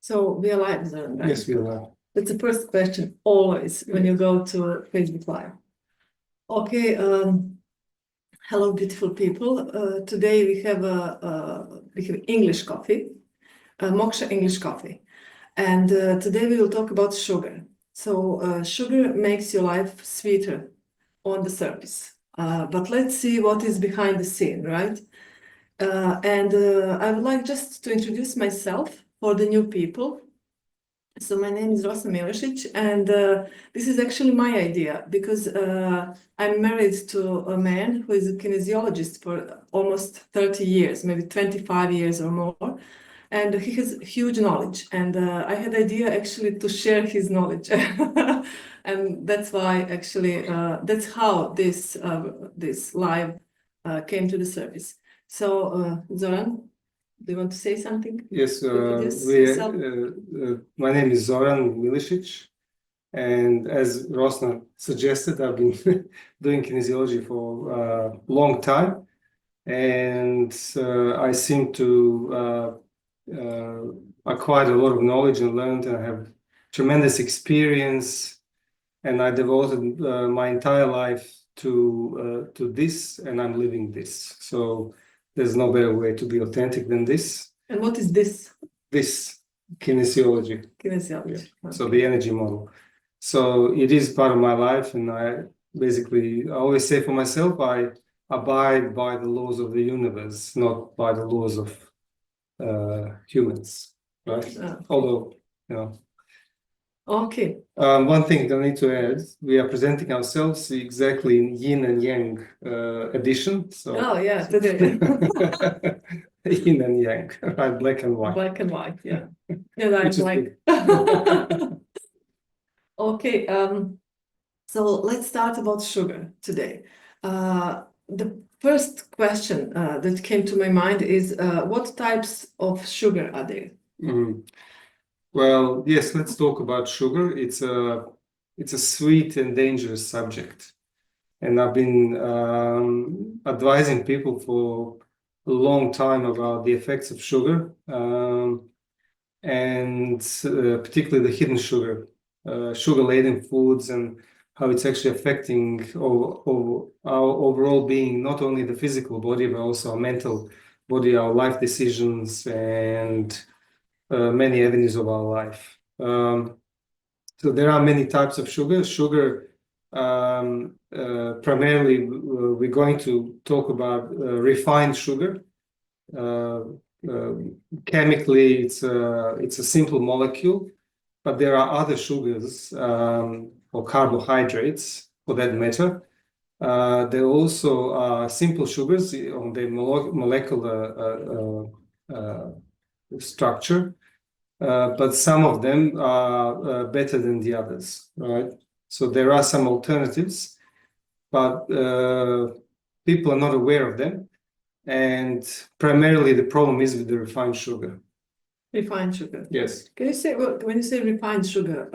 So we are live, Zoran, right? Yes, we are. That's the first question always when you go to Facebook Live. Okay, hello, beautiful people. Today we have English coffee, Moksha English coffee, and today we will talk about sugar. So sugar makes your life sweeter on the surface, but let's see what is behind the scene, right? I would like just to introduce myself for the new people. So my name is Rosna Milesic, and this is actually my idea because I'm married to a man who is a kinesiologist for almost 30 years, maybe 25 years or more, and he has huge knowledge. And I had idea actually to share his knowledge, and that's why actually that's how this live came to the service. So Zoran, do you want to say something? Yes, Yourself? my name is Zoran Milesic, and as Rosna suggested, I've been doing kinesiology for a long time, and I seem to acquire a lot of knowledge and learned, and I have tremendous experience, and I devoted my entire life to this, and I'm living this. So there's no better way to be authentic than this. And what is this? This kinesiology. Kinesiology. Yeah. So the energy model. So it is part of my life, and I always say for myself, I abide by the laws of the universe, not by the laws of humans, right? Although, you know. Okay. One thing I need to add, we are presenting ourselves exactly in yin and yang edition. So. Oh yeah, today. Yin and yang, right? Black and white. Black and white, yeah. And I'm Which is like, okay. So let's start about sugar today. The first question that came to my mind is what types of sugar are there? Well, yes, let's talk about sugar. It's a sweet and dangerous subject. And I've been advising people for a long time about the effects of sugar, and particularly the hidden sugar, sugar-laden foods, and how it's actually affecting our overall being, not only the physical body, but also our mental body, our life decisions, and many avenues of our life. So there are many types of sugar. Sugar, primarily, we're going to talk about refined sugar. Chemically, it's a simple molecule, but there are other sugars or carbohydrates, for that matter. There also are simple sugars on the molecular structure. But some of them are better than the others, right? So there are some alternatives, but people are not aware of them. And primarily the problem is with the refined sugar. Refined sugar. Yes. Can you say, when you say refined sugar,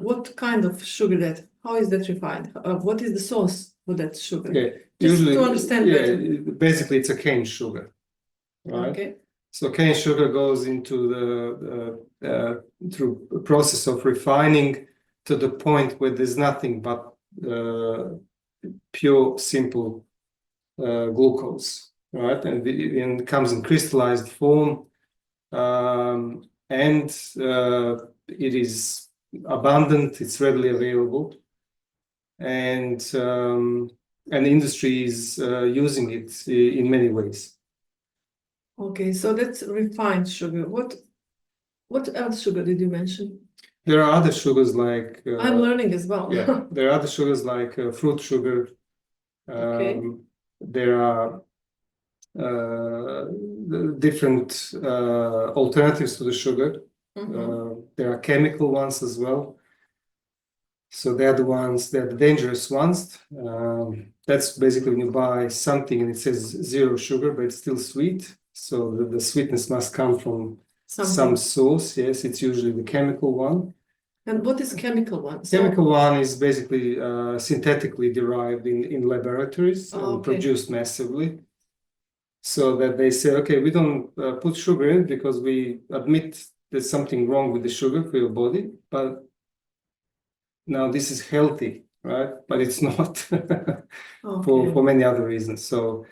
what kind of sugar how is that refined? What is the source for that sugar? Yeah, Just usually, to understand better. basically it's a cane sugar, right? Okay. So cane sugar goes into through a process of refining to the point where there's nothing but pure, simple glucose, right? And it comes in crystallized form, and it is abundant. It's readily available, and the industry is using it in many ways. Okay, so that's refined sugar. What else sugar did you mention? There are other sugars like I'm learning as well. Yeah, there are other sugars like fruit sugar. Okay. There are different alternatives to the sugar. There are chemical ones as well. So they're the dangerous ones. That's basically when you buy something and it says zero sugar, but it's still sweet. So the sweetness must come from some source. Yes, it's usually the chemical one. And what is chemical one? Chemical one is basically synthetically derived in laboratories and produced massively. So that they say, okay, we don't put sugar in because we admit there's something wrong with the sugar for your body, but now this is healthy, right? But it's not for many other reasons. So,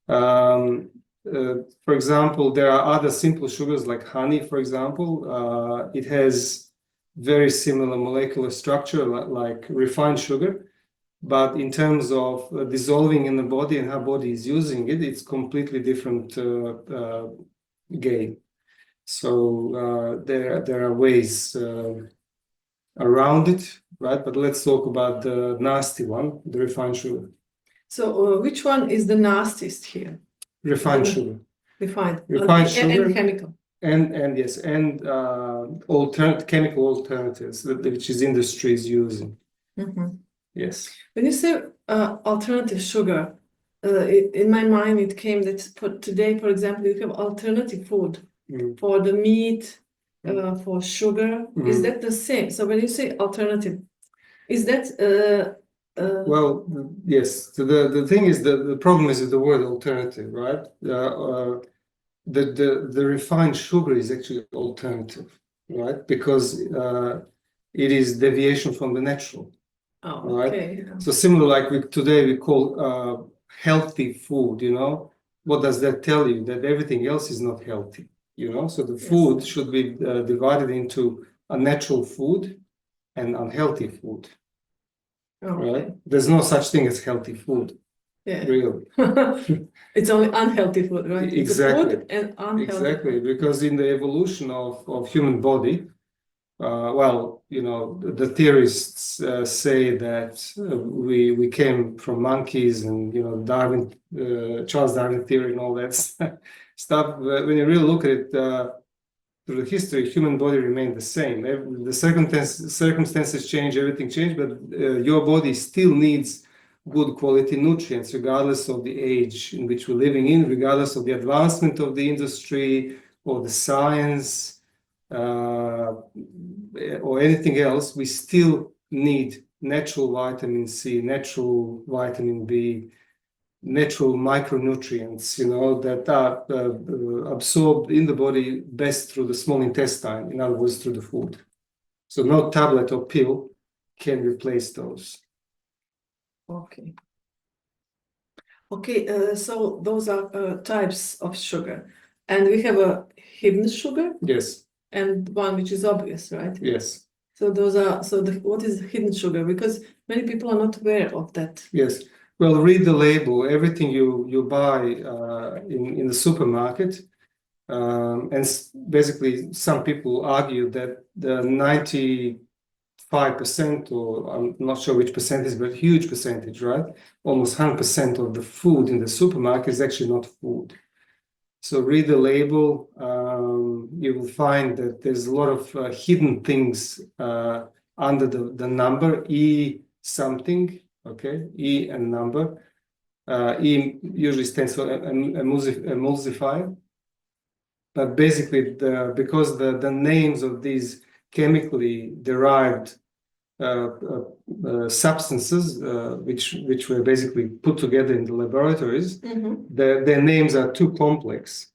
for example, there are other simple sugars like honey, for example. It has very similar molecular structure like refined sugar, but in terms of dissolving in the body and how body is using it, it's completely different game. So there are ways around it, right? But let's talk about the nasty one, the refined sugar. So which one is the nastiest here? Refined sugar. Refined sugar and chemical. And yes, and chemical alternatives which is industry is using. Yes. When you say alternative sugar, in my mind it came that today, for example, you have alternative food for the meat, for sugar. Is that the same? So when you say alternative, is that well, yes. So the thing is the problem is with the word alternative, right? The refined sugar is actually alternative, right? Because it is deviation from the natural. Oh, okay. Right? So similar like today we call healthy food, you know. What does that tell you? That everything else is not healthy, you know? So the food should be divided into a natural food and unhealthy food. Right? There's no such thing as healthy food. Yeah. Really. It's only unhealthy food, right? Exactly. It's a food and unhealthy Exactly, food. because in the evolution of human body, well, you know, the theorists say that we came from monkeys and, you know, Darwin, Charles Darwin theory and all that stuff. When you really look at it through the history, human body remained the same. The circumstances change, everything changed, but your body still needs good quality nutrients, regardless of the age in which we're living in, regardless of the advancement of the industry or the science. Or anything else, we still need natural vitamin C, natural vitamin B, natural micronutrients, you know, that are absorbed in the body best through the small intestine, in other words, through the food. So no tablet or pill can replace those. Okay. Okay, so those are types of sugar. And we have a hidden sugar. Yes. And one which is obvious, right? Yes. So those are, what is hidden sugar? Because many people are not aware of that. Yes. Well, read the label. Everything you buy in the supermarket, and basically some people argue that the 95%, or I'm not sure which percentage, but huge percentage, right? Almost 100% of the food in the supermarket is actually not food. So read the label. You will find that there's a lot of hidden things under the number E something. Okay, E and number. E usually stands for emulsifier. But basically, because the names of these chemically derived substances, which were basically put together in the laboratories, their names are too complex.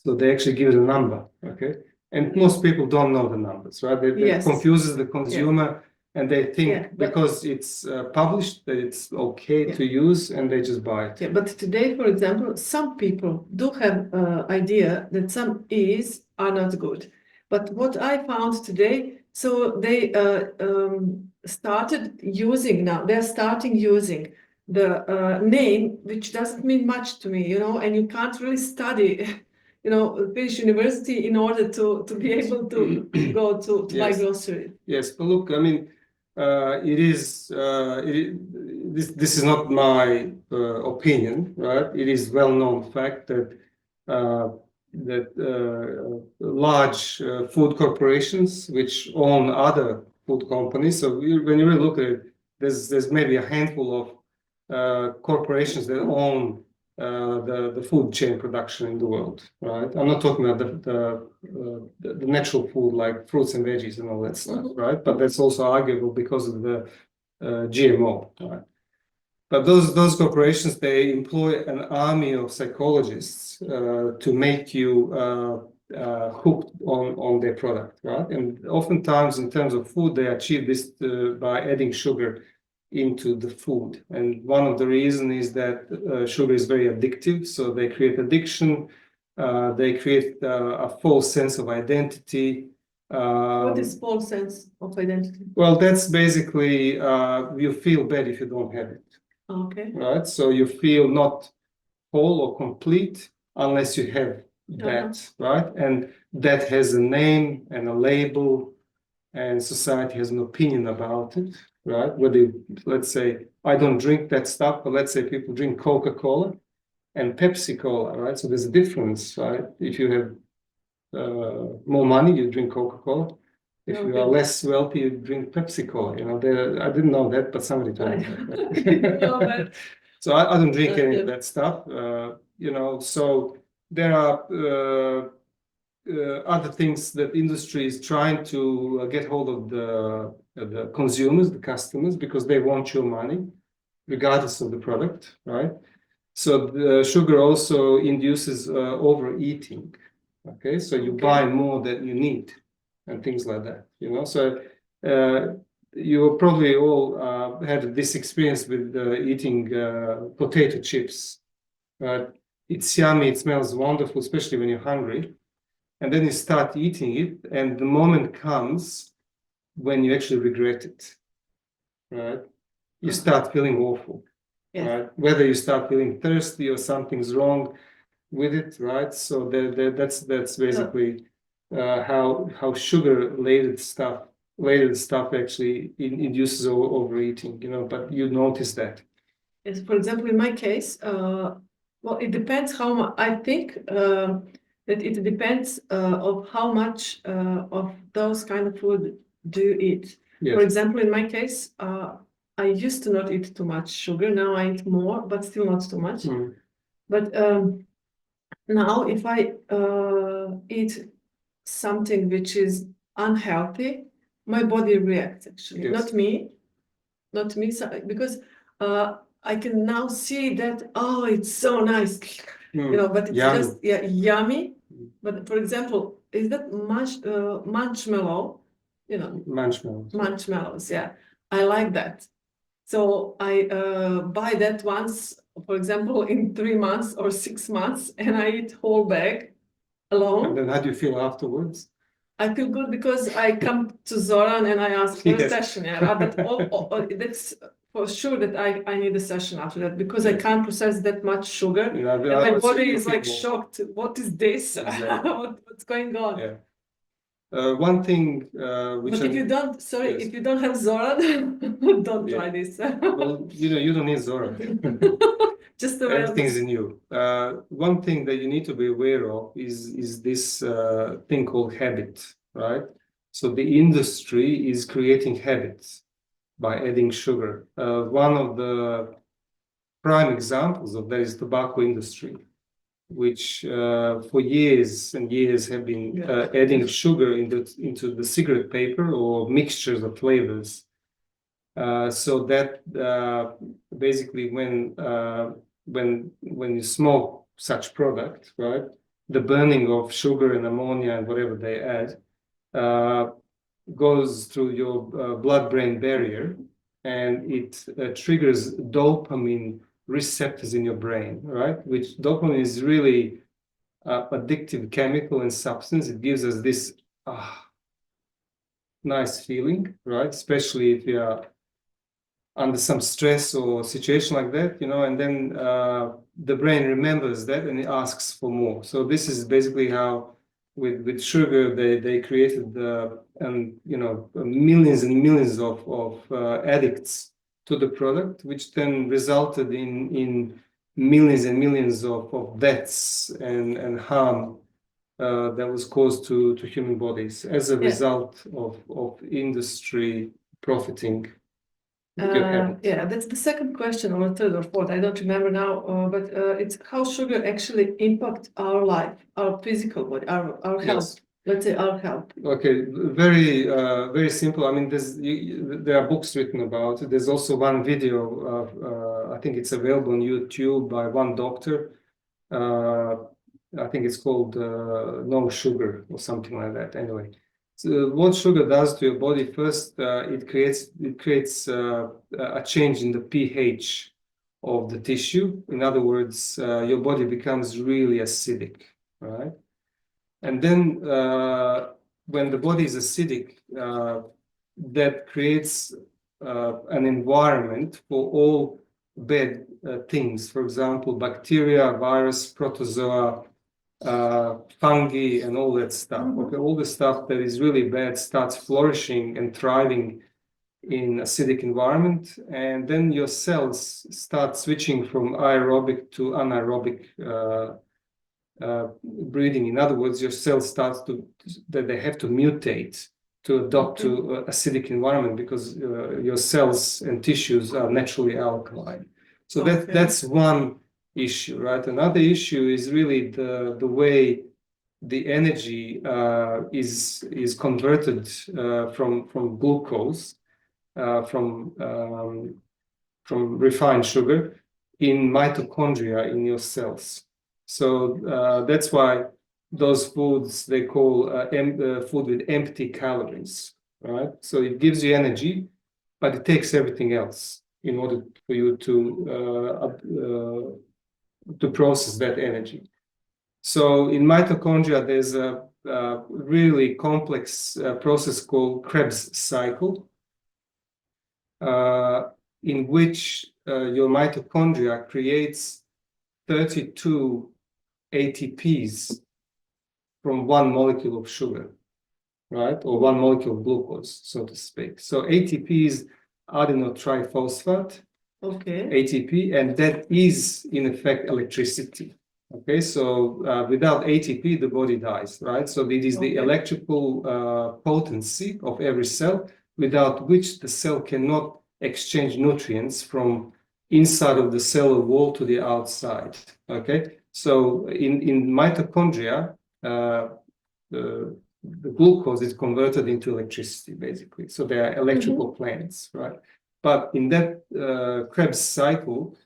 So they actually give it a number, okay? And most people don't know the numbers, right? That confuses the consumer, and they think because it's published that it's okay to use, and they just buy it. Yeah, but today, for example, some people do have idea that some E's are not good. But what I found today, so they started using now, they're starting using the name, which doesn't mean much to me, you know, and you can't really study you know, finish university in order to be able to go to buy grocery. Yes, but look, I mean, this is not my opinion, right? It is well-known fact that large food corporations which own other food companies. So when you really look at it, there's maybe a handful of corporations that own the food chain production in the world, right? I'm not talking about the natural food like fruits and veggies and all that stuff, right? But that's also arguable because of the GMO, right? But those corporations, they employ an army of psychologists to make you hooked on their product, right? And oftentimes, in terms of food, they achieve this by adding sugar into the food. And one of the reasons is that sugar is very addictive, so they create addiction. They create a false sense of identity. What is false sense of identity? Well, that's basically you feel bad if you don't have it, Okay. right? So you feel not whole or complete unless you have that, right? And that has a name and a label, and society has an opinion about it, right? Whether you, let's say, I don't drink that stuff, but let's say people drink Coca-Cola and Pepsi-Cola, right? So there's a difference, right? If you have more money, you drink Coca-Cola. If you are less wealthy, you drink Pepsi-Cola. You know, I didn't know that, but somebody told me that. So I don't drink any of that stuff. You know, so there are other things that industry is trying to get hold of the consumers, the customers, because they want your money, regardless of the product, right? So the sugar also induces overeating. Okay, so you buy more than you need, and things like that. You know, so you probably all had this experience with eating potato chips. It's yummy, it smells wonderful, especially when you're hungry. And then you start eating it, and the moment comes when you actually regret it, right? You start feeling awful, right? Whether you start feeling thirsty or something's wrong with it, right? So that's basically how sugar-related stuff actually induces overeating, you know. But you notice that. Yes, for example, in my case, well, it depends how much. I think that it depends of how much of those kind of food do you eat. Yes. For example, in my case, I used to not eat too much sugar. Now I eat more, but still not too much. But now, if I eat something which is unhealthy, my body reacts actually. Yes. Not me, because I can now see that, oh, it's so nice, you know, but it's Yummy. just yummy. But for example, is that marshmallow? You know, marshmallows. Yeah, I like that. So I buy that once, for example, in 3 months or 6 months, and I eat whole bag alone. And then how do you feel afterwards? I feel good because I come to Zoran and I ask for a session. Yeah, but that's for sure that I need a session after that, because I can't process that much sugar. Yeah, and my body is like shocked. What is this? Exactly. What's going on? Yeah. One thing which But if you don't, if you don't have Zoran, don't try this. Well, you know, you don't need Zoran. Just everything's in you. One thing that you need to be aware of is this thing called habit, right? So the industry is creating habits by adding sugar. One of the prime examples of that is tobacco industry, which for years and years have been adding sugar into the cigarette paper or mixtures of flavors. So that basically when you smoke such product, right, the burning of sugar and ammonia and whatever they add goes through your blood-brain barrier, and it triggers dopamine receptors in your brain, right? Which dopamine is really addictive chemical and substance. It gives us this nice feeling, right? Especially if you are under some stress or situation like that, you know, and then the brain remembers that and it asks for more. So this is basically how with sugar they created you know, millions and millions of addicts to the product, which then resulted in millions and millions of deaths and harm that was caused to human bodies as a result of industry profiting. Yeah, that's the second question, or third or fourth. I don't remember now, but it's how sugar actually impact our life, our physical body, our health. Let's say our health. Okay, very simple. I mean, there are books written about it. There's also one video of, I think it's available on YouTube by one doctor. I think it's called no sugar or something like that. Anyway, so what sugar does to your body? First, it creates a change in the pH of the tissue. In other words, your body becomes really acidic, right? And then when the body is acidic, that creates an environment for all bad things. For example, bacteria, virus, protozoa, fungi, and all that stuff. Okay, all the stuff that is really bad starts flourishing and thriving in acidic environment, and then your cells start switching from aerobic to anaerobic breathing. In other words, your cells start that they have to mutate to adapt to acidic environment because your cells and tissues are naturally alkaline. So that's one issue, right? Another issue is really the way the energy is converted from glucose from refined sugar in mitochondria in your cells. So that's why those foods they call food with empty calories, right? So it gives you energy, but it takes everything else in order for you to process that energy. So in mitochondria, there's a really complex process called Krebs cycle, in which your mitochondria creates 32 ATPs from one molecule of sugar, right? Or one molecule of glucose, so to speak. So ATP is adenyl triphosphate, ATP, and that is in effect electricity. Okay, so without ATP, the body dies, right? So it is the electrical potency of every cell, without which the cell cannot exchange nutrients from inside of the cellular wall to the outside. Okay, so in mitochondria, the glucose is converted into electricity, basically. So they are electrical plants, right? But in that Krebs cycle,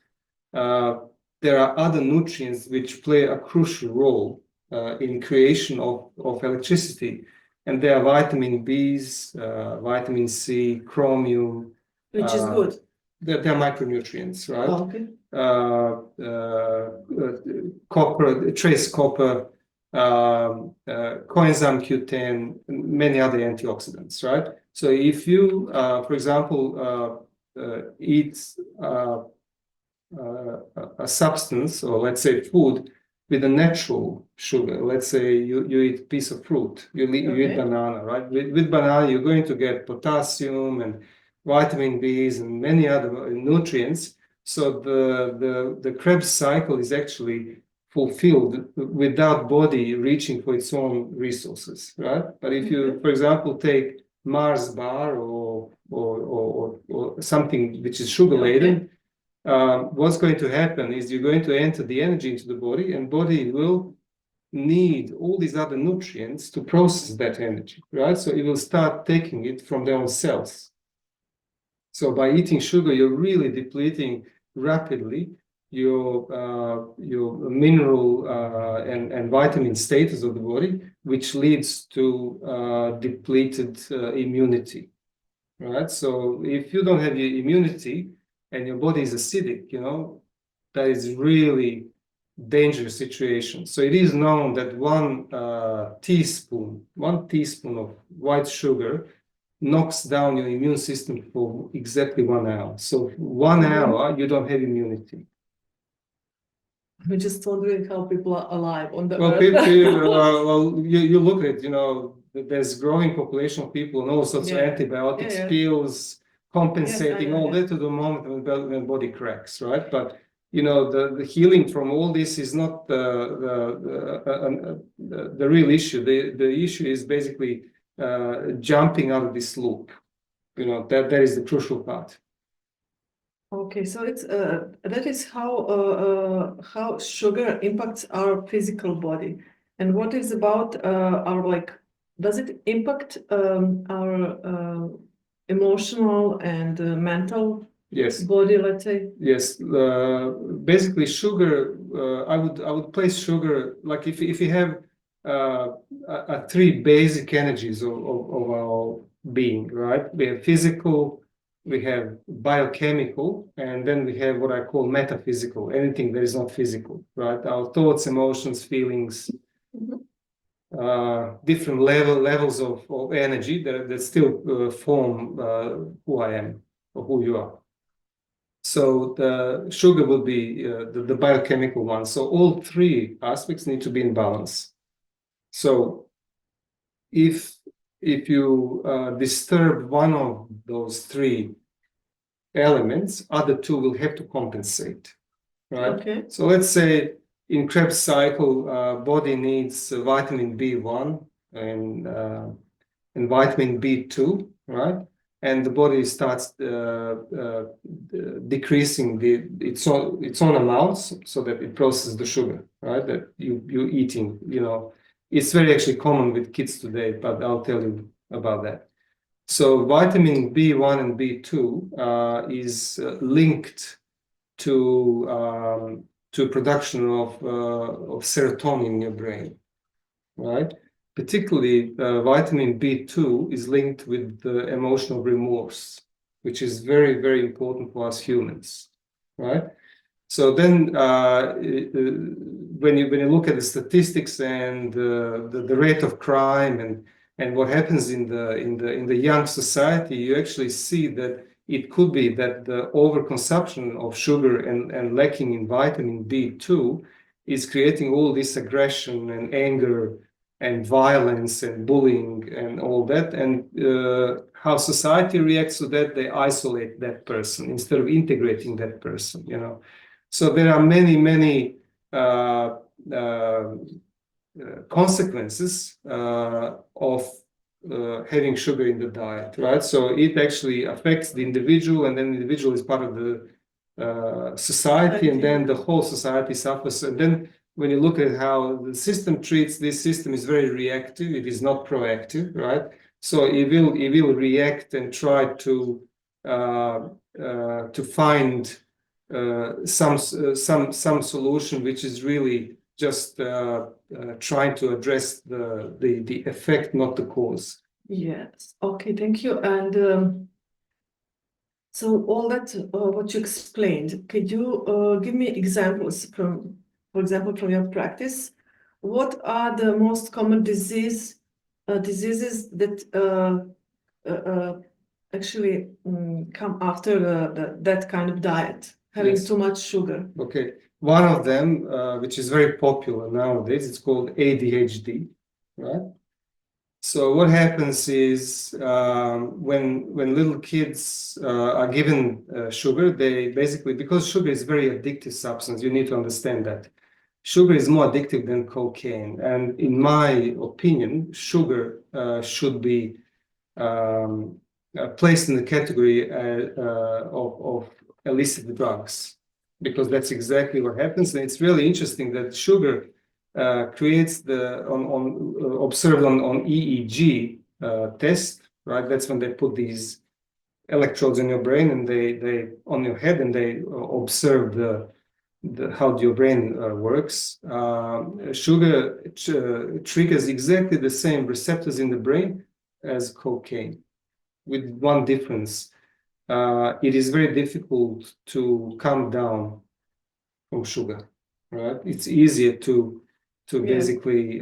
there are other nutrients which play a crucial role in creation of electricity. And they are vitamin Bs, vitamin C, chromium. Which is good. They're micronutrients, right? Okay. Copper, trace copper, coenzyme Q10, many other antioxidants, right? So if you, for example, eat a substance, or let's say food, with a natural sugar, let's say you eat a piece of fruit, you eat banana, right? With banana, you're going to get potassium and vitamin Bs and many other nutrients. So the Krebs cycle is actually fulfilled without body reaching for its own resources, right? But if you, for example, take Mars bar or something which is sugar laden, what's going to happen is you're going to enter the energy into the body, and body will need all these other nutrients to process that energy, right? So it will start taking it from their own cells. So by eating sugar, you're really depleting rapidly your mineral and vitamin status of the body, which leads to depleted immunity, right? So if you don't have your immunity and your body is acidic, that is really dangerous situation. So it is known that one teaspoon of white sugar knocks down your immune system for exactly 1 hour. So 1 hour, you don't have immunity. We're just wondering how people are alive on the Well, earth. you look at there's growing population of people and all sorts of antibiotics, pills, compensating all that to the moment when the body cracks, right? But the healing from all this is not the real issue. The issue is basically jumping out of this loop. That is the crucial part. Okay, so it's that is how sugar impacts our physical body, and what is about our does it impact our emotional and mental Yes. body, let's say? Yes. Basically, sugar. I would place sugar like if you have three basic energies of our being, right? We have physical, we have biochemical, and then we have what I call metaphysical. Anything that is not physical, right? Our thoughts, emotions, feelings. Different levels of energy that still form who I am or who you are. So the sugar will be the biochemical one. So all three aspects need to be in balance. So if you disturb one of those three elements, other two will have to compensate, right? Okay. So let's say in Krebs cycle, body needs vitamin B1 and vitamin B2, right? And the body starts decreasing its own amounts so that it processes the sugar, right? That you're eating, It's very actually common with kids today, but I'll tell you about that. So vitamin B1 and B2 is linked to production of serotonin in your brain, right? Particularly, vitamin B2 is linked with the emotional remorse, which is very, very important for us humans, right? So then, when you look at the statistics and the rate of crime and what happens in the young society, you actually see that it could be that the overconsumption of sugar and lacking in vitamin B2 is creating all this aggression and anger and violence and bullying and all that. And how society reacts to that, they isolate that person instead of integrating that person, So there are many consequences of having sugar in the diet, right? So it actually affects the individual, and then the individual is part of the society, and then the whole society suffers. And then when you look at how the system treats this system is very reactive, it is not proactive, right? So it will react and try to find some solution which is really just trying to address the effect, not the cause. Yes. Okay, thank you. And so all that what you explained, could you give me examples from, for example, from your practice? What are the most common diseases that actually come after that kind of diet, having Yes. too much sugar? Okay. One of them, which is very popular nowadays, it's called ADHD, right? So what happens is when little kids are given sugar, they basically, because sugar is a very addictive substance, you need to understand that. Sugar is more addictive than cocaine. And in my opinion, sugar should be placed in the category of illicit drugs, because that's exactly what happens. And it's really interesting that sugar creates observed on EEG test, right? That's when they put these electrodes in your brain and they on your head, and they observe how your brain works. Sugar triggers exactly the same receptors in the brain as cocaine, with one difference. It is very difficult to come down from sugar, right? It's easier to basically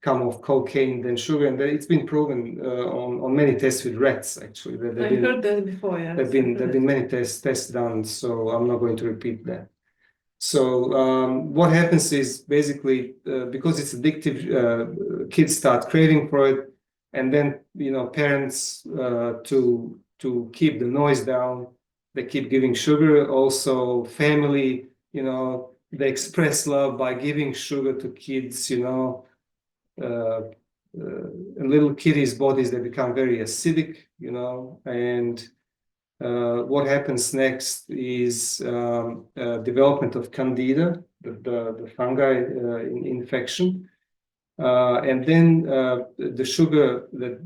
come off cocaine than sugar, and it's been proven on many tests with rats. Actually, I heard that before. Yeah, there've been many tests done, so I'm not going to repeat that. So what happens is basically because it's addictive, kids start craving for it, and then parents to keep the noise down, they keep giving sugar. Also, family, they express love by giving sugar to kids. Little kiddies' bodies, they become very acidic, and what happens next is development of candida, the fungi infection, and then the sugar that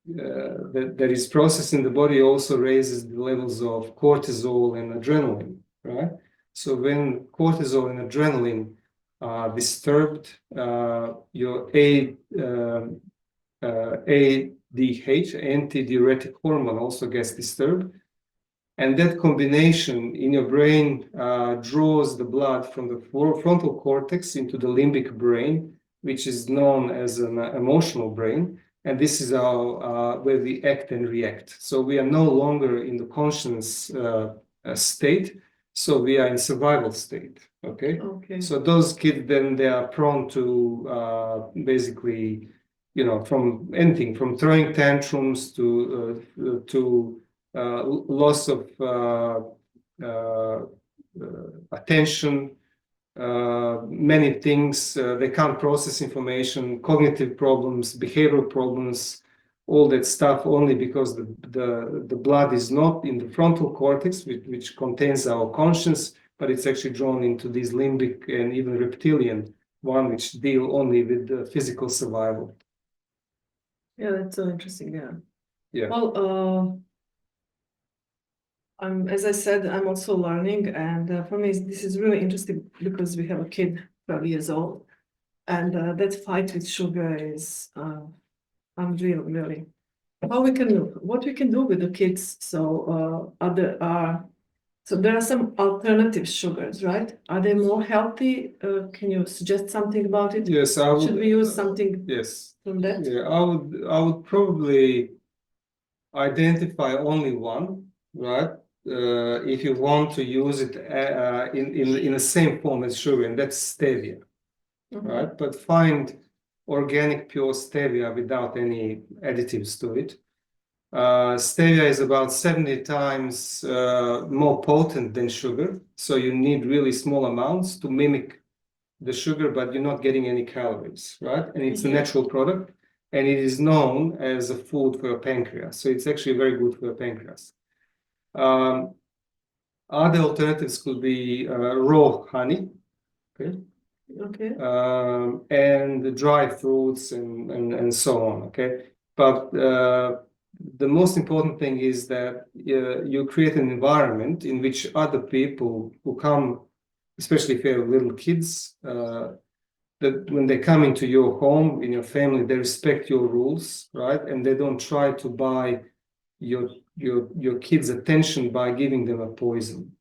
that is processed in the body also raises the levels of cortisol and adrenaline, right? So when cortisol and adrenaline are disturbed, your ADH, antidiuretic hormone, also gets disturbed. And that combination in your brain draws the blood from the frontal cortex into the limbic brain, which is known as an emotional brain. And this is where we act and react. So we are no longer in the conscious state. So we are in survival state. Okay. Okay. So those kids, then they are prone to basically, from anything from throwing tantrums to loss of attention, many things. They can't process information, cognitive problems, behavioral problems, all that stuff, only because the blood is not in the frontal cortex, which contains our conscience, but it's actually drawn into these limbic and even reptilian one, which deal only with the physical survival. Yeah, that's so interesting. Yeah. Yeah. Well, as I said, I'm also learning, and for me, this is really interesting because we have a kid, 12 years old, and that fight with sugar is unreal, really. What we can do with the kids? So, so there are some alternative sugars, right? Are they more healthy? Can you suggest something about it? Yes, I would. Should we use something Yes. from that? Yeah, I would probably identify only one, right? If you want to use it in the same form as sugar, and that's stevia, right? But find organic pure stevia without any additives to it. Stevia is about 70 times more potent than sugar, so you need really small amounts to mimic the sugar, but you're not getting any calories, right? And it's a natural product, and it is known as a food for your pancreas. So it's actually very good for your pancreas. Other alternatives could be raw honey, okay? Okay. And dry fruits and so on, okay? But the most important thing is that you create an environment in which other people who come, especially if you have little kids, that when they come into your home, in your family, they respect your rules, right? And they don't try to buy your kids' attention by giving them a poison,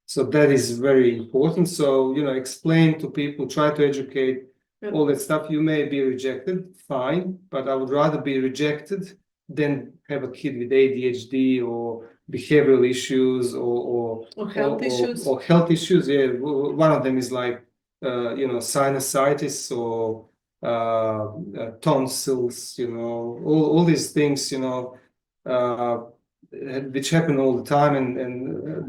So that is very important. So, explain to people, try to educate, all that stuff. You may be rejected, fine, but I would rather be rejected than have a kid with ADHD or behavioral issues or health issues. Or health issues. Yeah, one of them is like sinusitis or tonsils. All these things. Which happen all the time, and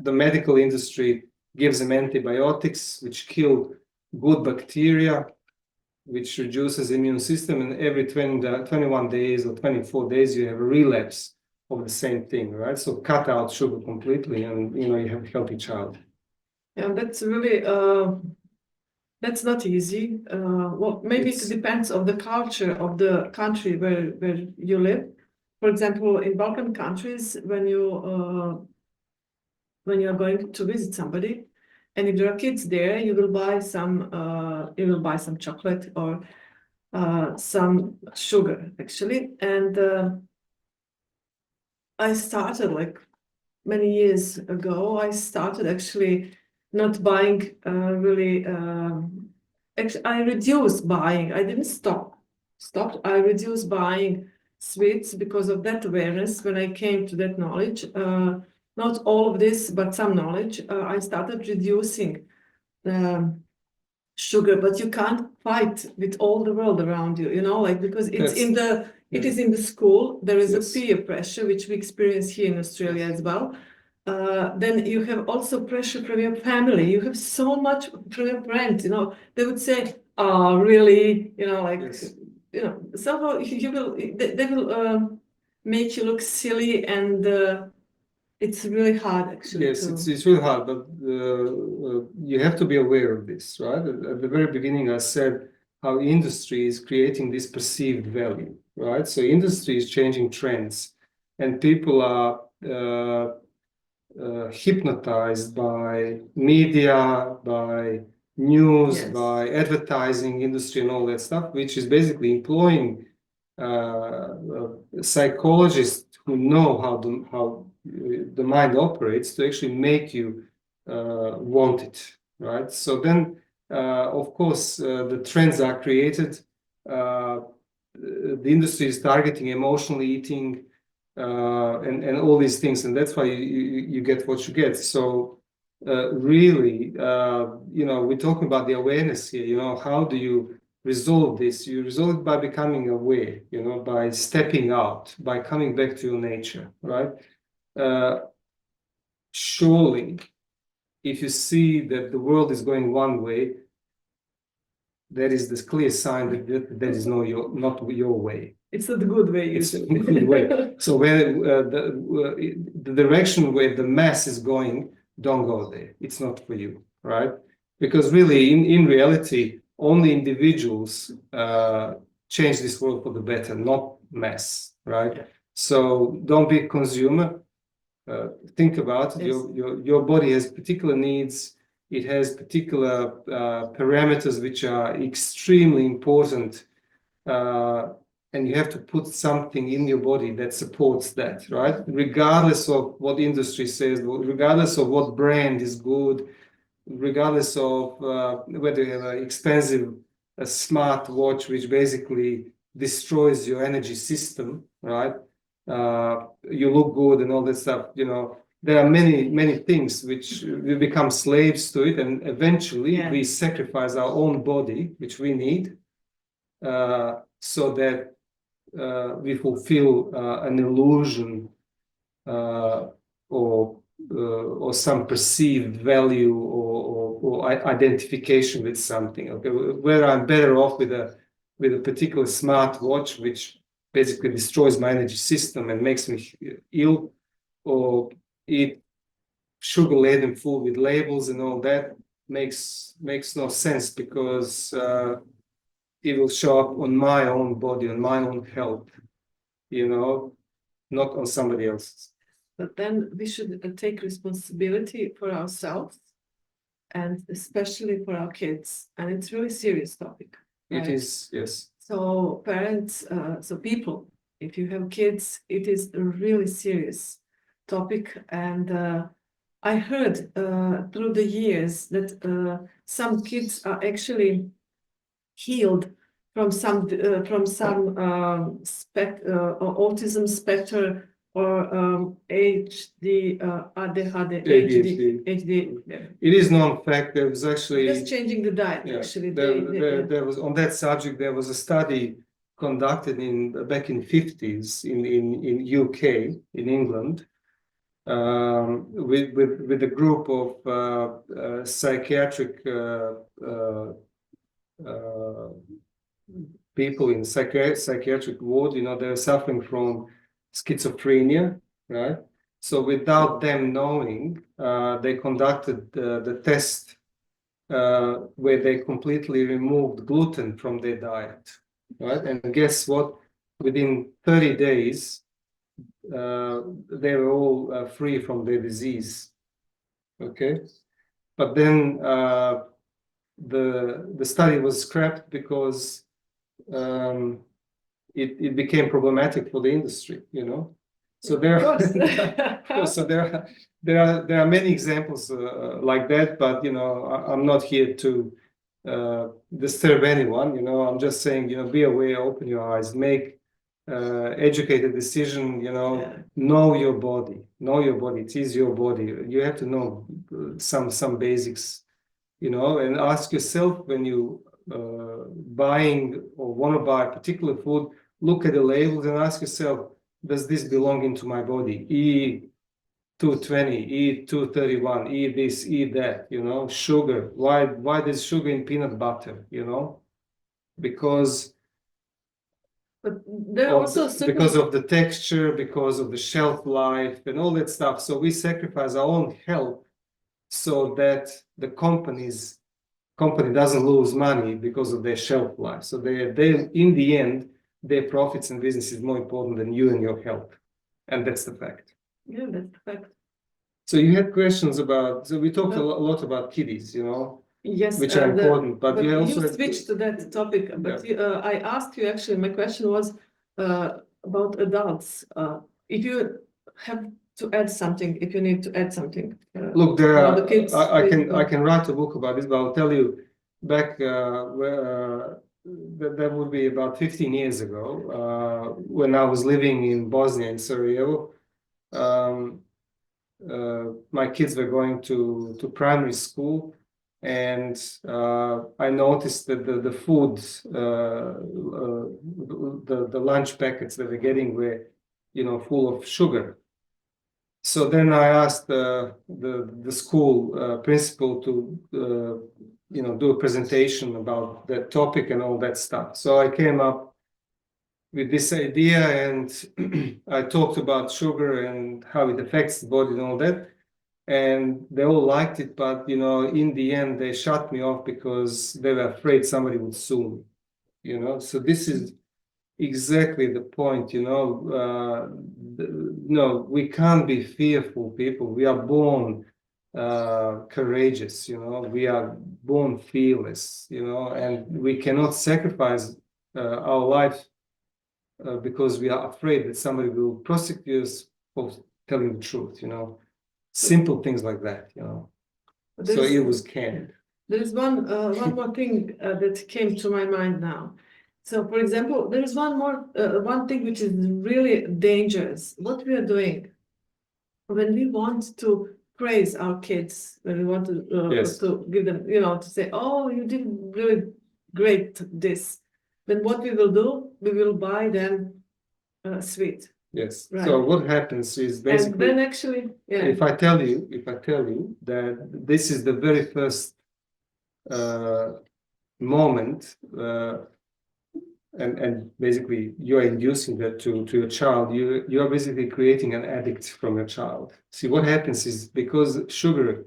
the medical industry gives them antibiotics which kill good bacteria, which reduces immune system, and every 21 days or 24 days you have a relapse of the same thing, right? So cut out sugar completely, and you have a healthy child. Yeah, that's really that's not easy. Well, maybe it depends on the culture of the country where you live. For example, in Balkan countries, when you are going to visit somebody, and if there are kids there, you will buy some chocolate or some sugar, actually. And I started like many years ago. I started actually not buying really. Actually, I reduced buying. I didn't stop. Stopped. I reduced buying sweets because of that awareness. When I came to that knowledge, not all of this, but some knowledge, I started reducing sugar. But you can't fight with all the world around you, because it's it is in the school. There is a peer pressure, which we experience here in Australia as well. Then you have also pressure from your family. You have so much from your friends. They would say, "Oh, really?" Somehow they will make you look silly, and it's really hard, actually. Yes, it's really hard, but you have to be aware of this, right? At the very beginning, I said how industry is creating this perceived value, right? So industry is changing trends, and people are hypnotized by media, by news, Yes. by advertising industry and all that stuff, which is basically employing psychologists who know how the mind operates to actually make you want it, right? So then, of course, the trends are created. The industry is targeting emotional eating, and all these things, and that's why you get what you get. So really, we're talking about the awareness here. How do you resolve this? You resolve it by becoming aware, by stepping out, by coming back to your nature, right? Surely, if you see that the world is going one way, there is this clear sign that is not your way. It's not the good way. It's a Usually. good way. So where the direction where the mass is going, don't go there. It's not for you, right? Because really, in reality, only individuals change this world for the better, not mass, right? Yeah. So don't be a consumer. Think about it. Yes. Your body has particular needs. It has particular parameters which are extremely important, and you have to put something in your body that supports that, right? Regardless of what industry says, regardless of what brand is good, regardless of whether you have an expensive smart watch which basically destroys your energy system, right? You look good and all that stuff. There are many things which we become slaves to it, and eventually Yeah. we sacrifice our own body, which we need, so that we fulfill an illusion or some perceived value or identification with something. Okay, whether I'm better off with a particular smart watch which basically destroys my energy system and makes me ill, or eat sugar-laden food with labels and all that, makes no sense, because it will show up on my own body, on my own health, not on somebody else's. But then we should take responsibility for ourselves, and especially for our kids. And it's really serious topic. It right? is, yes. So parents, so people, if you have kids, it is a really serious topic. And I heard through the years that some kids are actually healed from some autism spectrum or ADHD, ADHD. It is known fact. There was actually Just changing the diet. yeah, Actually, there was on that subject. There was a study conducted back in 50s in UK, in England, with a group of psychiatric people in psychiatric ward. They're suffering from schizophrenia, right? So without them knowing, they conducted the test where they completely removed gluten from their diet, right? And guess what? Within 30 days, they were all free from their disease. Okay, but then the study was scrapped because it became problematic for the industry. So there are many examples like that, but I'm not here to disturb anyone. I'm just saying, be aware, open your eyes, make educated decision. Know your body. It is your body. You have to know some basics, and ask yourself when you buying or want to buy a particular food, look at the labels and ask yourself, does this belong into my body? E220, E231, E this, E that, sugar. Why there's sugar in peanut butter, Because but there are also because of the texture, because of the shelf life and all that stuff. So we sacrifice our own health so that the companies company doesn't lose money because of their shelf life. So they in the end, their profits and business is more important than you and your health. And that's the fact. Yeah, that's the fact. So you had questions about, so we talked a lot about kiddies, you know, Yes, which are important, but you also you had switched to that topic, but I asked you actually, my question was about adults. If you have to add something, if you need to add something. Look, there about are, the kids, I can write a book about this, but I'll tell you back that would be about 15 years ago, when I was living in Bosnia in Sarajevo. My kids were going to primary school, and I noticed that the food, the lunch packets that we're getting were, you know, full of sugar. So then I asked the school principal to you know, do a presentation about that topic and all that stuff. So I came up with this idea, and I talked about sugar and how it affects the body and all that. And they all liked it, but you know, in the end, they shut me off because they were afraid somebody would sue me. You know, so this is exactly the point. You know, no, we can't be fearful people. We are born courageous. You know, we are born fearless. You know, and we cannot sacrifice our life because we are afraid that somebody will prosecute us for telling the truth. You know. Simple things like that, you know. So it was canned. There is one more thing that came to my mind now. So, for example, there is one thing which is really dangerous. What we are doing when we want to praise our kids, when we want to give them, you know, to say, "Oh, you did really great this," then what we will do, we will buy them sweet. Yes. Right. So what happens is basically, and then actually, yeah. if I tell you that this is the very first moment, and basically you are inducing that to your child, you are basically creating an addict from your child. See, what happens is because sugar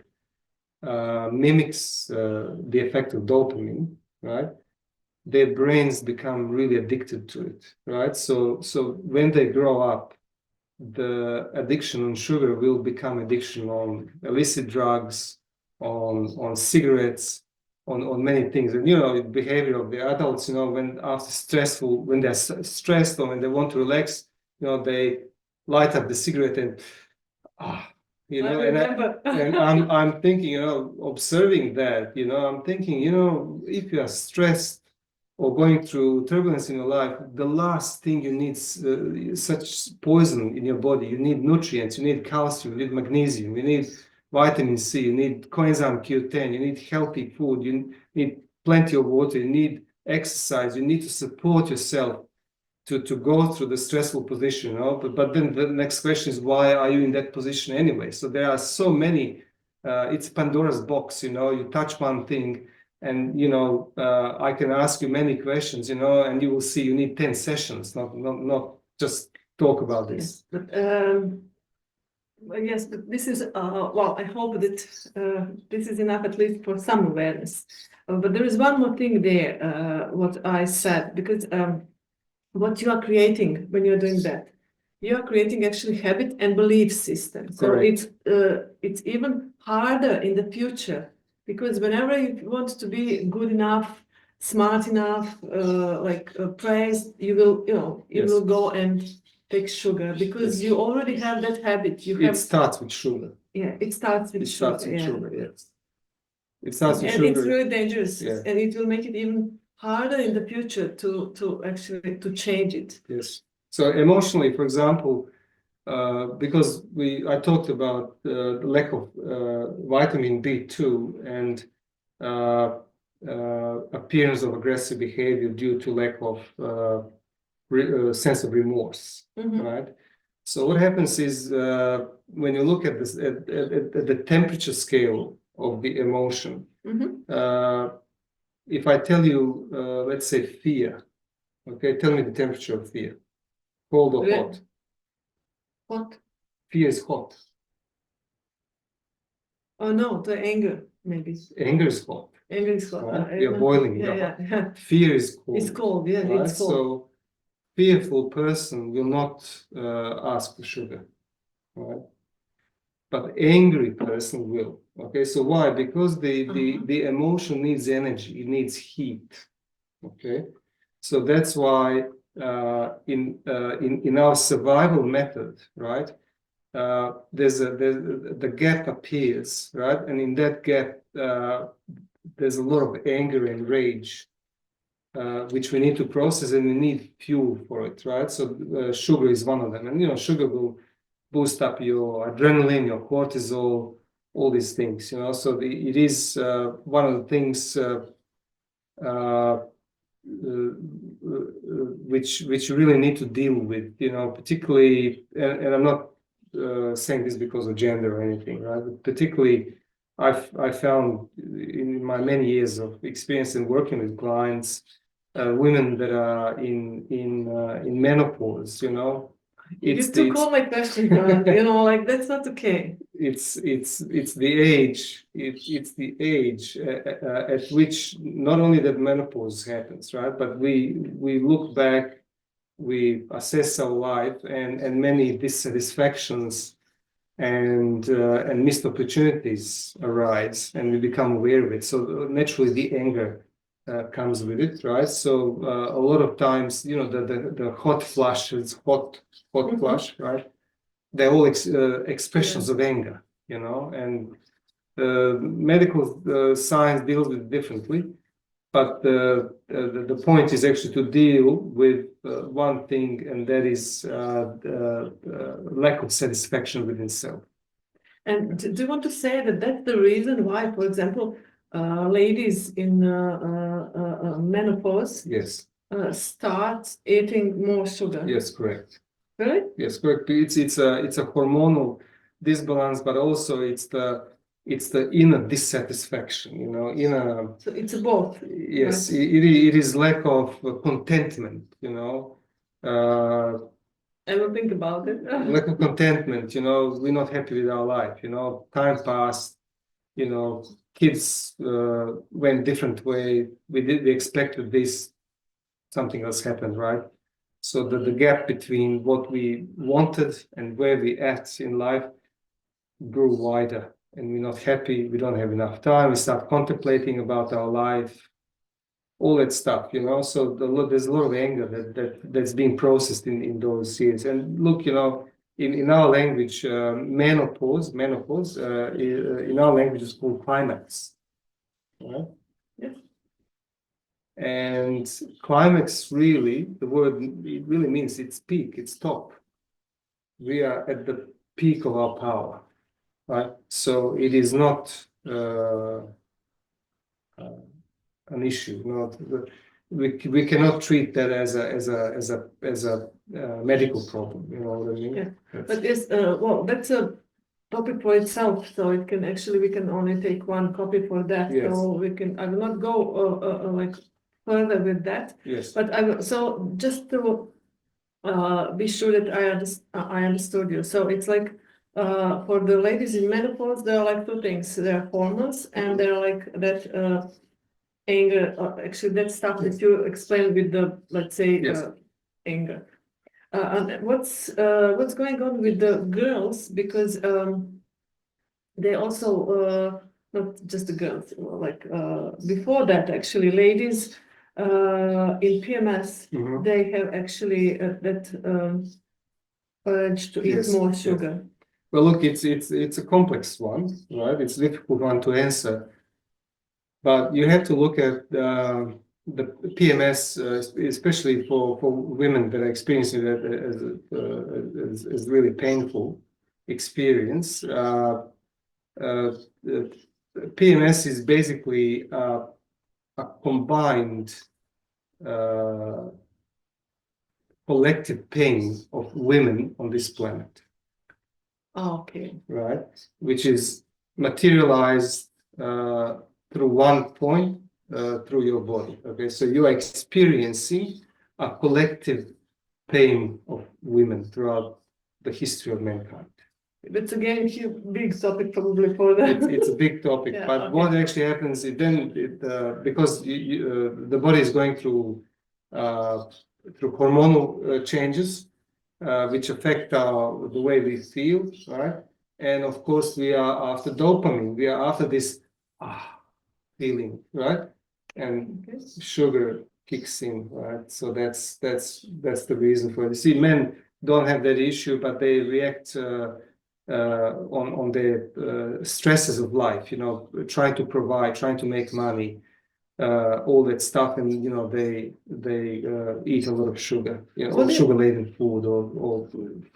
mimics the effect of dopamine, right? Their brains become really addicted to it, right? So when they grow up, the addiction on sugar will become addiction on illicit drugs, on cigarettes, on many things. And you know, behavior of the adults, you know, when they're stressed or when they want to relax, you know, they light up the cigarette and you know, and I'm thinking, you know, observing that, you know, I'm thinking, you know, if you are stressed or going through turbulence in your life, the last thing you need such poison in your body. You need nutrients, you need calcium, you need magnesium, you need vitamin C, you need coenzyme Q10, you need healthy food, you need plenty of water, you need exercise, you need to support yourself to go through the stressful position. You know? But then the next question is, why are you in that position anyway? So there are so many, it's Pandora's box, you know, you touch one thing, and you know, I can ask you many questions, you know, and you will see you need 10 sessions, not just talk about this. Yes, but this is well, I hope that this is enough at least for some awareness. But there is one more thing there, what I said, because what you are creating when you're doing that, you are creating actually habit and belief system. So it's even harder in the future, because whenever you want to be good enough, smart enough, praised, you will go and take sugar, because you already have that habit. It starts with sugar. Yeah, it starts with sugar. Yes. It starts with sugar. And it's really dangerous, yeah. And it will make it even harder in the future to actually to change it. Yes. So emotionally, for example, because I talked about the lack of vitamin B2 and appearance of aggressive behavior due to lack of sense of remorse, right? So what happens is when you look at this at the temperature scale of the emotion, if I tell you, let's say fear, okay, tell me the temperature of fear, cold or hot? Hot. Fear is hot. Oh no, the anger maybe. Anger is hot. Anger is cold. right? We are boiling. Yeah. Fear is cold. It's cold. Yeah, right? it's cold. So fearful person will not ask for sugar, right? But angry person will. Okay, so why? Because the emotion needs energy, it needs heat. Okay, so that's why in our survival method, right? There's the gap appears, right? And in that gap, there's a lot of anger and rage, which we need to process, and we need fuel for it, right? So sugar is one of them, and sugar will boost up your adrenaline, your cortisol, all these things, So it is one of the things which you really need to deal with, particularly, and I'm not saying this because of gender or anything, right? But particularly, I found in my many years of experience in working with clients, women that are in menopause, You took all my questions, like that's not okay. It's the age. It's the age at which not only that menopause happens, right? But we look back, we assess our life, and many dissatisfactions and missed opportunities arise, and we become aware of it. So naturally, the anger comes with it, right? So a lot of times, the hot flushes, hot flush, right? They're all expressions of anger, and medical science deals with it differently. But the point is actually to deal with one thing, and that is lack of satisfaction within self. And do you want to say that that's the reason why, for example, ladies in menopause Yes. Start eating more sugar? Yes, correct. Really? Yes, correct. It's a hormonal disbalance, but also it's the inner dissatisfaction, So it's both. Yes, right? it is lack of contentment, I will think about it. lack of contentment, we're not happy with our life, time passed, kids went different way. We expected this, something else happened, right? So the gap between what we wanted and where we at in life grew wider, and we're not happy. We don't have enough time. We start contemplating about our life, all that stuff, So there's a lot of anger that's being processed in those years. And look, in our language, menopause, in our language is called climax, right? Yes. And climax, really, the word, it really means it's peak, it's top. We are at the peak of our power, right? So it is not an issue. We cannot treat that as a medical problem. You know what I mean? Yeah. But yes, well, that's a topic for itself. So it can actually, we can only take one copy for that. Yes. So I will not go like further with that. Yes. But so just to be sure that I understood you. So it's like for the ladies in menopause, there are like two things. There are hormones, and there are like that anger. Actually, that stuff that you explained with the, let's say, Yes. anger. And what's going on with the girls, because they also not just the girls, like before that, actually, ladies in PMS, Mhm. they have actually that urge to eat Yes, more yes. sugar. Well, look, it's a complex one, right? It's a difficult one to answer, but you have to look at the PMS, especially for women that are experiencing that as really painful experience. PMS is basically a combined collective pain of women on this planet, Okay. right? Which is materialized through one point through your body. Okay, so you are experiencing a collective pain of women throughout the history of mankind. It's again a big topic probably for the. It's a big topic, Yeah, but okay. what actually happens is then because the body is going through hormonal changes, which affect the way we feel, right? And of course, we are after dopamine. We are after this feeling, right? And Okay. sugar kicks in, right? So that's the reason for it. You see, men don't have that issue, but they react on the stresses of life. You know, trying to provide, trying to make money, all that stuff, and you know they eat a lot of sugar, you know, What do you- sugar-laden food or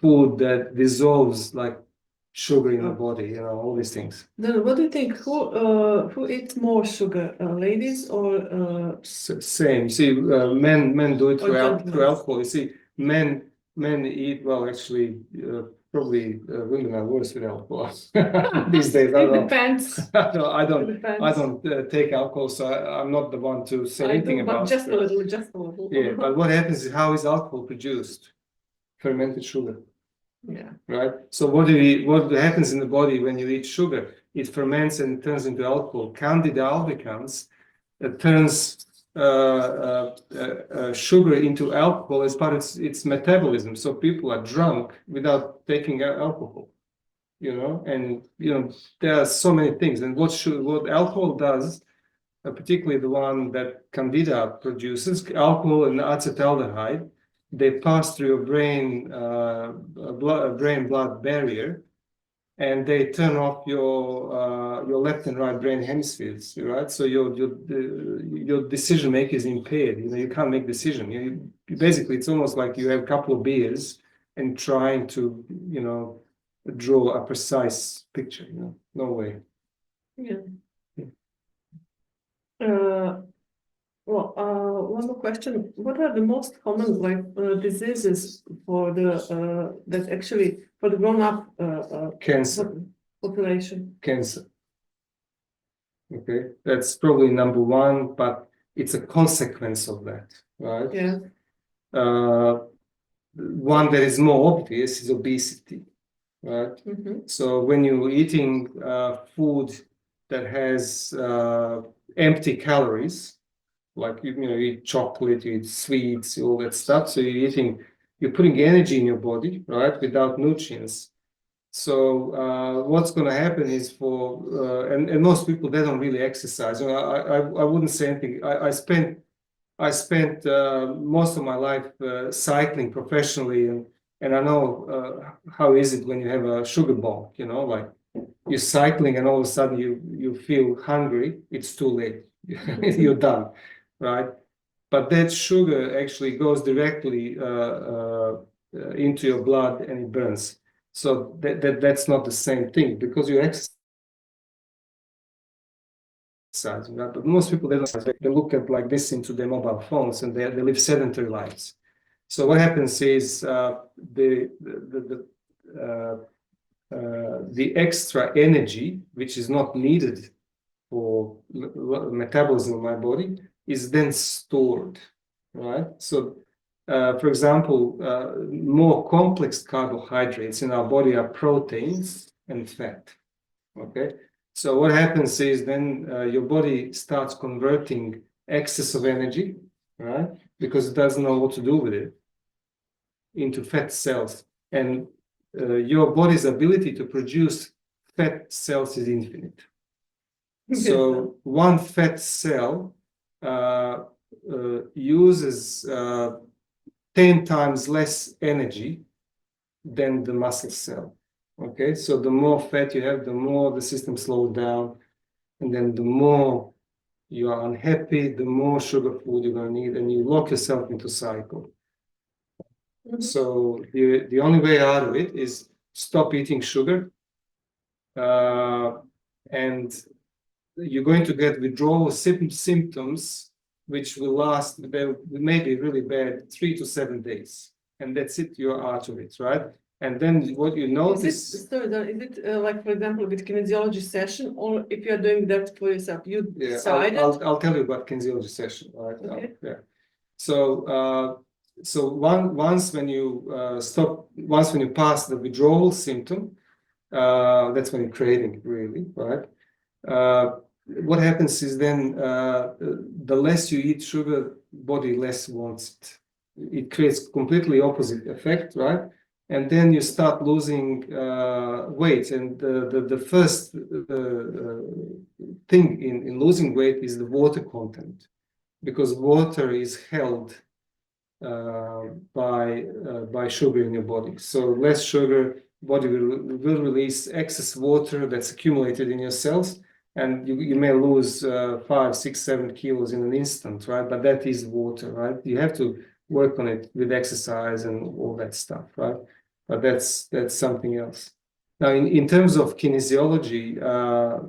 food that dissolves like sugar in the Oh. body. You know, all these things. Then what do you think? Who eats more sugar, ladies or Same. You see, men do it or gentlemen? through alcohol. You see, men eat well. Actually, probably women are worse with alcohol these days. I It don't know. depends. No, I It don't. depends. I don't take alcohol, so I'm not the one to say I anything do, but about just a it. little, just a little. Yeah, but what happens is how is alcohol produced? Fermented sugar, Yeah. right? So what happens in the body when you eat sugar? It ferments and turns into alcohol. Candida albicans turns sugar into alcohol as part of its metabolism. So people are drunk without taking alcohol, you know, and you know there are so many things. And what alcohol does, particularly the one that Candida produces, alcohol and acetaldehyde, they pass through your brain-blood barrier, and they turn off your left and right brain hemispheres, right? So your decision making is impaired. You know, you can't make decision. Basically, it's almost like you have a couple of beers and trying to, you know, draw a precise picture. You know, no way. Yeah. Yeah. One more question. What are the most common diseases for the that actually for the grown-up Cancer. population? Cancer. Okay, that's probably number one, but it's a consequence of that, right? Yeah. One that is more obvious is obesity, right? Mm-hmm. So when you're eating food that has empty calories, like you know, you eat chocolate, you eat sweets, all that stuff. So you're putting energy in your body, right, without nutrients. So what's going to happen is and most people they don't really exercise. You know, I wouldn't say anything. I spent most of my life cycling professionally, and I know how is it when you have a sugar bomb. You know, like you're cycling and all of a sudden you feel hungry. It's too late. You're done, right? But that sugar actually goes directly into your blood and it burns. So that's not the same thing because you exercise, right? But most people they don't. They look at like this into their mobile phones and they live sedentary lives. So what happens is the extra energy which is not needed for metabolism of my body is then stored, right? So, for example, more complex carbohydrates in our body are proteins and fat, okay? So what happens is then your body starts converting excess of energy, right? Because it doesn't know what to do with it into fat cells. And your body's ability to produce fat cells is infinite. So one fat cell uses 10 times less energy than the muscle cell. Okay, so the more fat you have, the more the system slows down, and then the more you are unhappy, the more sugar food you're going to need, and you lock yourself into cycle. Mm-hmm. So the only way out of it is stop eating sugar, and you're going to get withdrawal symptoms, which will last, they may be really bad, 3 to 7 days. And that's it, you're out of it, right? And then what you notice. Is it like, for example, with kinesiology session, or if you're doing that for yourself, you decided? I'll tell you about kinesiology session, right? Okay. Yeah. So once when you pass the withdrawal symptom, That's when you're craving, really, right? What happens is then the less you eat sugar, body less wants it. It creates completely opposite effect, right? And then you start losing weight. And the first thing in losing weight is the water content, because water is held by sugar in your body. So less sugar, body will release excess water that's accumulated in your cells, and you may lose 5, 6, 7 kilos in an instant, right? But that is water, right? You have to work on it with exercise and all that stuff, right? But that's something else. Now, in terms of kinesiology,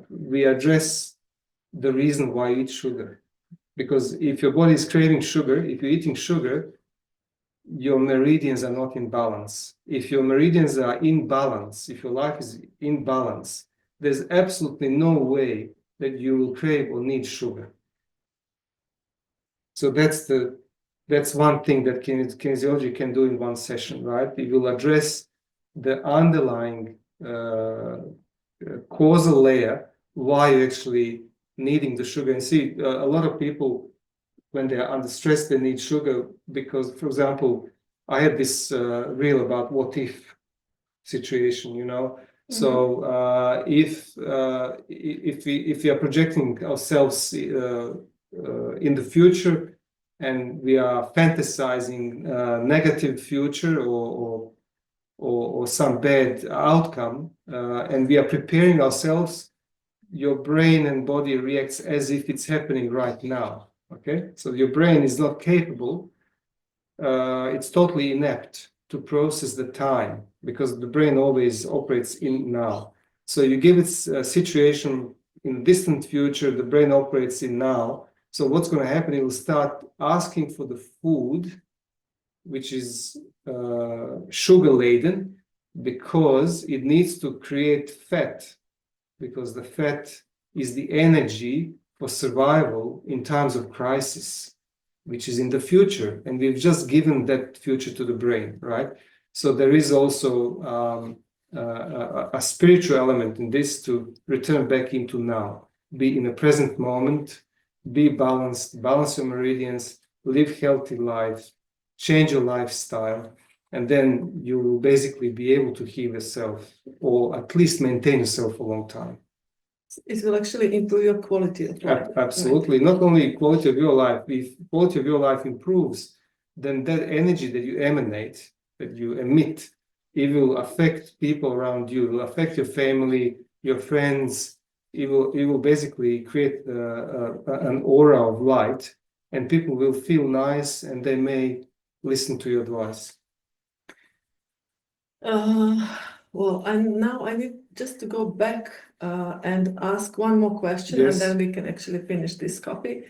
we address the reason why you eat sugar. Because if your body is craving sugar, if you're eating sugar, your meridians are not in balance. If your meridians are in balance, if your life is in balance, there's absolutely no way that you will crave or need sugar. So that's one thing that kinesiology can do in one session, right? It will address the underlying causal layer why you're actually needing the sugar. And see, a lot of people, when they're under stress, they need sugar because, for example, I had this reel about what if situation, you know. So if we are projecting ourselves in the future and we are fantasizing negative future or some bad outcome, and we are preparing ourselves, your brain and body reacts as if it's happening right now. Okay, so your brain is not capable, it's totally inept to process the time, because the brain always operates in now. So you give it a situation in distant future, the brain operates in now. So what's going to happen, it will start asking for the food which is sugar laden, because it needs to create fat, because the fat is the energy for survival in times of crisis, which is in the future. And we've just given that future to the brain, right? So there is also a spiritual element in this, to return back into now, be in a present moment, be balanced, balance your meridians, live healthy lives, change your lifestyle, and then you will basically be able to heal yourself, or at least maintain yourself for a long time. It will actually improve your quality of life. Absolutely. Right. Not only quality of your life, if quality of your life improves, then that energy that you emanate, that you emit, it will affect people around you, it will affect your family, your friends. It will basically create an aura of light, and people will feel nice, and they may listen to your advice. Well, now I need just to go back and ask one more question, Yes. and then we can actually finish this coffee.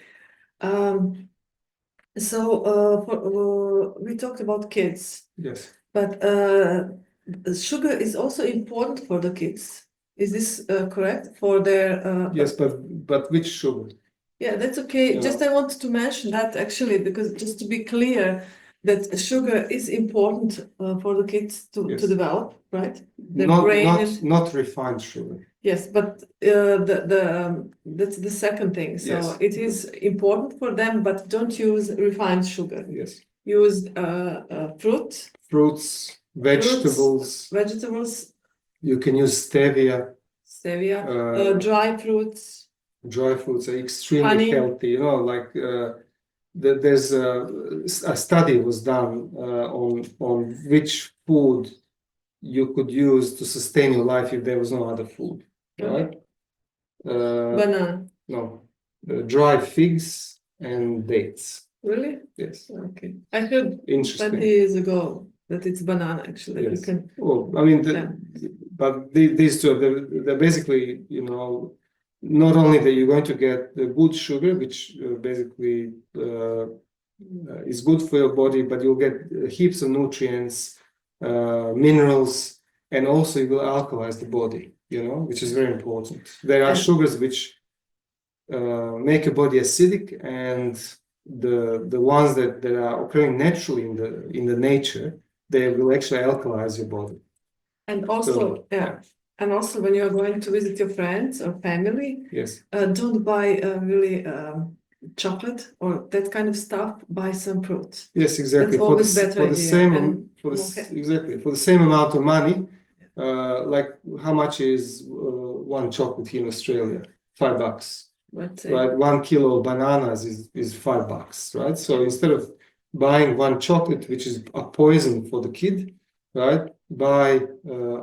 We talked about kids. Yes. But sugar is also important for the kids. Is this correct? For their yes, but which sugar? Yeah, that's okay. Yeah. Just I wanted to mention that actually, because just to be clear, that sugar is important for the kids to develop, right? Their brain not refined sugar. Yes, but that's the second thing. So Yes. it is important for them, but don't use refined sugar. Yes. Use fruits, vegetables. You can use stevia. Dry fruits. Dry fruits are extremely honey. healthy. You know, like there's a study was done on which food you could use to sustain your life if there was no other food, right? Banana. No, dry figs and dates. Really? Yes. Okay. I heard 20 years ago that it's banana, actually. Yes. You can. Well, I mean, but these two, they're basically, you know, not only that you're going to get the good sugar, which basically is good for your body, but you'll get heaps of nutrients, minerals, and also you will alkalize the body, you know, which is very important. There are sugars which make your body acidic, and the ones that are occurring naturally in the nature, they will actually alkalize your body. And also, And also when you're going to visit your friends or family, Yes, don't buy really chocolate or that kind of stuff. Buy some fruits. yes, exactly. That's always better For the idea. same And exactly for the same amount of money, like how much is one chocolate here in Australia? $5. let's say, Right, 1 kilo of bananas is $5, right? So instead of buying one chocolate, which is a poison for the kid, right, buy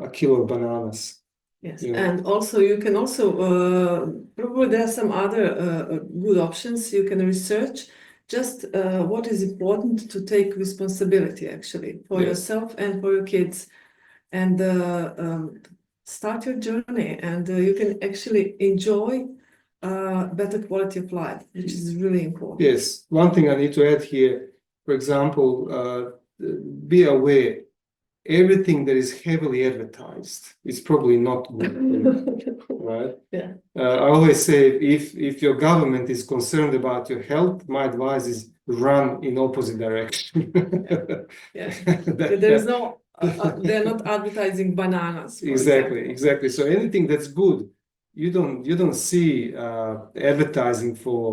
a kilo of bananas. yes, You know. and also you can also probably there are some other good options you can research. Just what is important to take responsibility actually for Yes. yourself and for your kids, and start your journey, and you can actually enjoy better quality of life, which is really important. Yes, one thing I need to add here, for example, be aware, everything that is heavily advertised is probably not good, right? Yeah. I always say if your government is concerned about your health, my advice is run in opposite direction. Yeah. That- There's no, they're not advertising bananas, for Exactly, example. exactly. So anything that's good, you don't see advertising for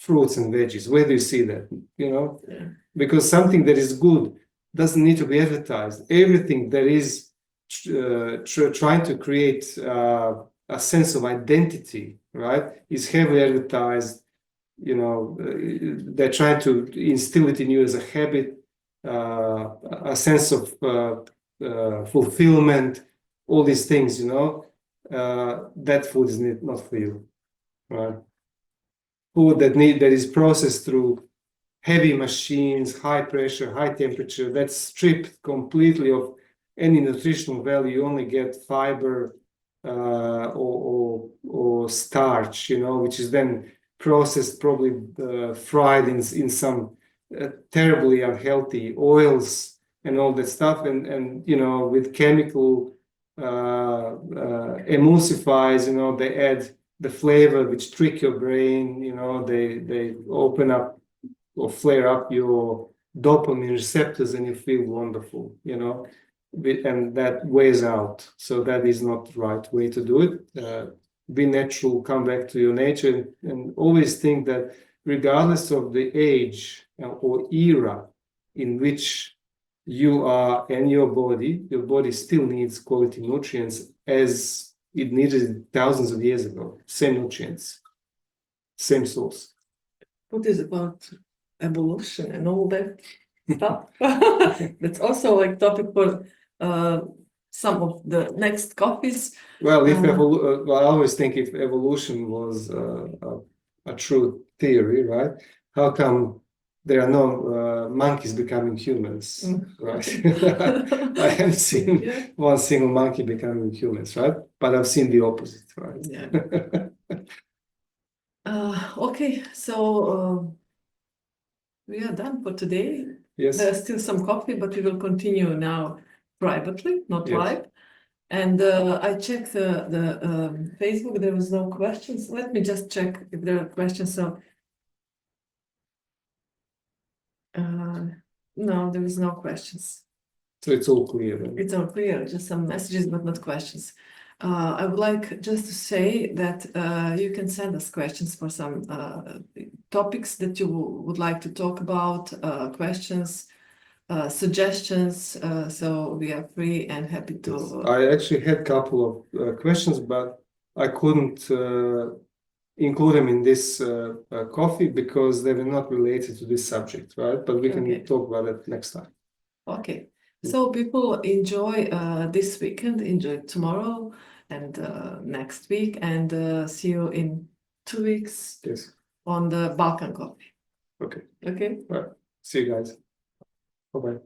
fruits and veggies. Where do you see that? You know, Yeah. because something that is good doesn't need to be advertised. Everything that is trying to create a sense of identity, right, is heavily advertised. You know, they're trying to instill it in you as a habit, a sense of fulfillment, all these things, you know, that food is not for you, right? Food that is processed through heavy machines, high pressure, high temperature, that's stripped completely of any nutritional value. You only get fiber or starch, you know, which is then processed, probably fried in some terribly unhealthy oils and all that stuff, and you know, with chemical emulsifiers, you know, they add the flavor which trick your brain, you know, they open up or flare up your dopamine receptors and you feel wonderful, you know, and that wears out. So that is not the right way to do it. Be natural, come back to your nature, and always think that regardless of the age or era in which you are and your body still needs quality nutrients as it needed thousands of years ago. Same nutrients, same source. What is about evolution and all that stuff? That's also like topic for some of the next coffees. Well, well, I always think if evolution was a true theory, right? How come there are no monkeys becoming humans, right? I haven't seen one single monkey becoming humans, right? But I've seen the opposite, right? Yeah. Okay, so we are done for today. Yes. There's still some coffee, but we will continue now privately, not Yes. live. And I checked the Facebook. There was no questions. Let me just check if there are questions. So no, there is no questions. So it's all clear then. It's all clear, just some messages, but not questions. I would like just to say that you can send us questions for some topics that you would like to talk about, questions, suggestions. So we are free and happy to. Yes. I actually had a couple of questions, but I couldn't include them in this coffee because they were not related to this subject, right? But we can talk about it next time. Okay. So people enjoy this weekend, enjoy tomorrow and next week, and see you in 2 weeks. Yes. On the Balkan Coffee. Okay. Okay. All right. See you guys. Bye-bye.